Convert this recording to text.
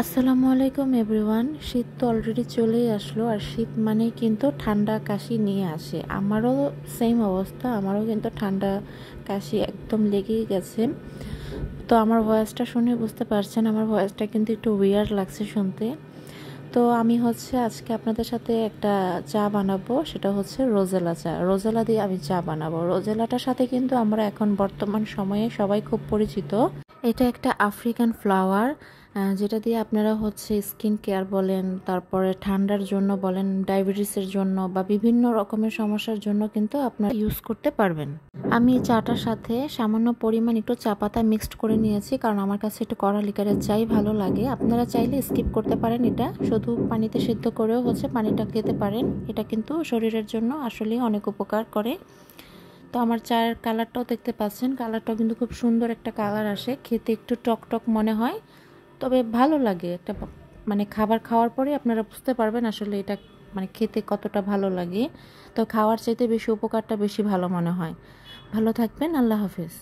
আসসালামু আলাইকুম এভরিওয়ান। শীত তো অলরেডি চলেই আসলো, আর শীত মানেই কিন্তু ঠান্ডা কাশি নিয়ে আসে। আমারও সেম অবস্থা, আমারও কিন্তু ঠান্ডা কাশি একদম লেগেই গেছে। তো আমার ভয়েসটা শুনে বুঝতে পারছেন, আমার ভয়েসটা কিন্তু একটু উইয়ার্ড লাগছে শুনতে। তো আমি আজকে আপনাদের সাথে একটা চা বানাবো, সেটা হচ্ছে রোজেলা চা। রোজেলা দিয়ে আমি চা বানাবো। রোজেলাটার সাথে কিন্তু আমরা এখন বর্তমান সময়ে সবাই খুব পরিচিত। এটা একটা আফ্রিকান ফ্লাওয়ার, যেটা দিয়ে আপনারা স্কিন কেয়ার বলেন, তারপরে ঠান্ডার জন্য বলেন, ডায়াবেটিসের জন্য বা বিভিন্ন রকমের সমস্যার জন্য কিন্তু আপনারা ইউজ করতে পারবেন। আমি চাটার সাথে সামান্য পরিমাণ একটু চা পাতা মিক্সড করে নিয়েছি, কারণ আমার কাছে একটু কড়া লিকারের চাই ভালো লাগে। আপনারা চাইলে স্কিপ করতে পারেন, এটা শুধু পানিতে সিদ্ধ করেও পানিটা খেতে পারেন। এটা কিন্তু শরীরের জন্য আসলে অনেক উপকার করে। তো আমার চায়ের কালারটাও দেখতে পাচ্ছেন, কালারটাও কিন্তু খুব সুন্দর একটা কালার আসে, খেতে একটু টক টক মনে হয়, তবে ভালো লাগে। একটা খাবার খাওয়ার পরে আপনারা বুঝতে পারবেন আসলে এটা খেতে কতটা ভালো লাগে। তো খাওয়ার চাইতে বেশি উপকারটা বেশি ভালো মনে হয়। ভালো থাকবেন, আল্লাহ হাফেজ।